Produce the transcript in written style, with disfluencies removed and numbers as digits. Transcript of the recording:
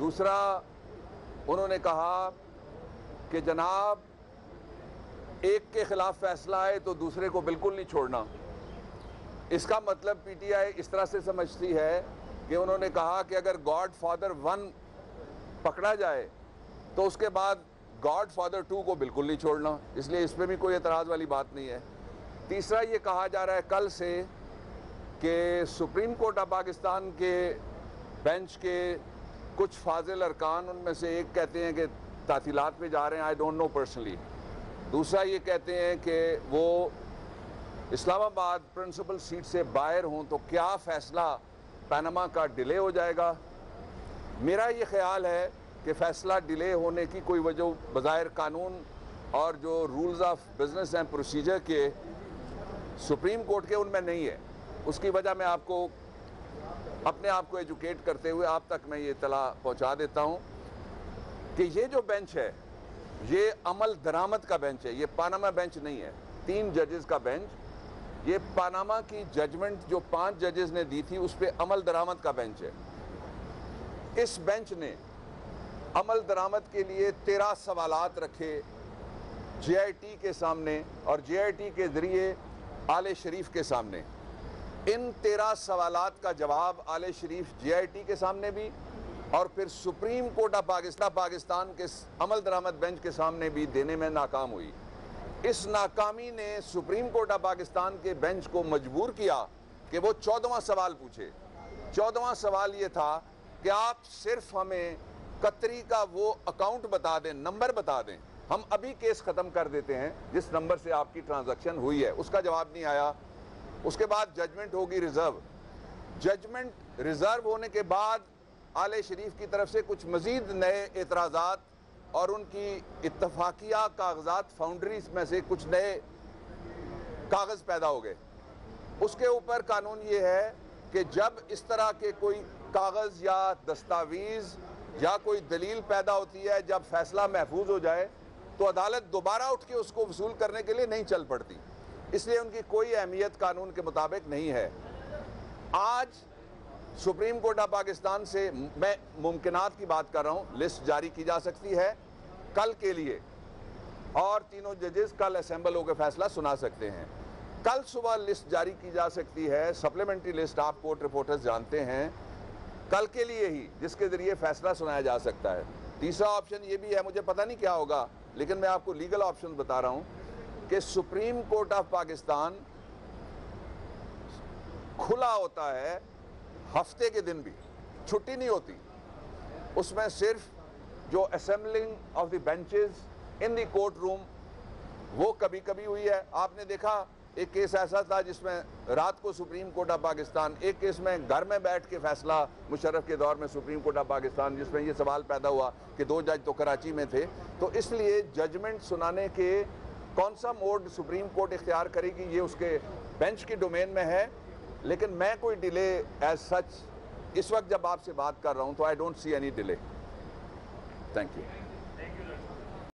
دوسرا انہوں نے کہا کہ جناب ایک کے خلاف فیصلہ آئے تو دوسرے کو بالکل نہیں چھوڑنا. اس کا مطلب پی ٹی آئی اس طرح سے سمجھتی ہے کہ انہوں نے کہا کہ اگر گاڈ فادر 1 پکڑا جائے تو اس کے بعد گاڈ فادر 2 کو بالکل نہیں چھوڑنا. اس لیے اس پہ بھی کوئی اعتراض والی بات نہیں ہے. تیسرا یہ کہا جا رہا ہے کل سے کہ سپریم کورٹ آف پاکستان کے بینچ کے کچھ فاضل ارکان، ان میں سے ایک کہتے ہیں کہ تعطیلات پہ جا رہے ہیں. I don't know personally. دوسرا یہ کہتے ہیں کہ وہ اسلام آباد پرنسپل سیٹ سے باہر ہوں تو کیا فیصلہ پاناما کا ڈیلے ہو جائے گا. میرا یہ خیال ہے کہ فیصلہ ڈیلے ہونے کی کوئی وجہ بظاہر قانون اور جو رولز آف بزنس ہیں پروسیجر کے سپریم کورٹ کے ان میں نہیں ہے. اس کی وجہ میں آپ کو اپنے آپ کو ایجوکیٹ کرتے ہوئے آپ تک میں یہ اطلاع پہنچا دیتا ہوں کہ یہ جو بینچ ہے یہ عمل درآمد کا بینچ ہے. یہ پاناما بینچ نہیں ہے. 3 ججز کا بینچ. یہ پاناما کی ججمنٹ جو 5 ججز نے دی تھی اس پہ عمل درآمد کا بینچ ہے. اس بینچ نے عمل درآمد کے لیے 13 سوالات رکھے جے آئی ٹی کے سامنے اور جے آئی ٹی کے ذریعے آل شریف کے سامنے. ان 13 سوالات کا جواب آل شریف جے آئی ٹی کے سامنے بھی اور پھر سپریم کورٹ آف پاکستان کے عمل درآمد بینچ کے سامنے بھی دینے میں ناکام ہوئی. اس ناکامی نے سپریم کورٹ آف پاکستان کے بینچ کو مجبور کیا کہ وہ 14واں سوال پوچھے. 14واں سوال یہ تھا کہ آپ صرف ہمیں قطری کا وہ اکاؤنٹ بتا دیں، نمبر بتا دیں، ہم ابھی کیس ختم کر دیتے ہیں جس نمبر سے آپ کی ٹرانزیکشن ہوئی ہے. اس کا جواب نہیں آیا. اس کے بعد ججمنٹ ہوگی ریزرو. ججمنٹ ریزرو ہونے کے بعد آل شریف کی طرف سے کچھ مزید نئے اعتراضات اور ان کی اتفاقیہ کاغذات فاؤنڈریز میں سے کچھ نئے کاغذ پیدا ہو گئے. اس کے اوپر قانون یہ ہے کہ جب اس طرح کے کوئی کاغذ یا دستاویز یا کوئی دلیل پیدا ہوتی ہے، جب فیصلہ محفوظ ہو جائے تو عدالت دوبارہ اٹھ کے اس کو وصول کرنے کے لیے نہیں چل پڑتی. اس لیے ان کی کوئی اہمیت قانون کے مطابق نہیں ہے. آج سپریم کورٹ آف پاکستان سے میں ممکنات کی بات کر رہا ہوں، لسٹ جاری کی جا سکتی ہے کل کے لیے اور تینوں ججز کل اسمبل ہو کے فیصلہ سنا سکتے ہیں. کل صبح لسٹ جاری کی جا سکتی ہے، سپلیمنٹری لسٹ آپ کورٹ رپورٹرز جانتے ہیں، کل کے لیے ہی، جس کے ذریعے فیصلہ سنایا جا سکتا ہے. تیسرا آپشن یہ بھی ہے، مجھے پتہ نہیں کیا ہوگا لیکن میں آپ کو لیگل آپشن بتا رہا ہوں کہ سپریم کورٹ آف پاکستان کھلا ہوتا ہے ہفتے کے دن بھی، چھٹی نہیں ہوتی. اس میں صرف جو assembling of the benches in the court room وہ کبھی کبھی ہوئی ہے. آپ نے دیکھا ایک کیس ایسا تھا جس میں رات کو سپریم کورٹ آف پاکستان، ایک کیس میں گھر میں بیٹھ کے فیصلہ مشرف کے دور میں سپریم کورٹ آف پاکستان، جس میں یہ سوال پیدا ہوا کہ 2 جج تو کراچی میں تھے. تو اس لیے ججمنٹ سنانے کے کون سا موڈ سپریم کورٹ اختیار کرے گی یہ اس کے بینچ کی ڈومین میں ہے. لیکن میں کوئی ڈیلے ایز سچ اس وقت جب آپ سے بات کر رہا ہوں تو I don't see any delay. Thank you.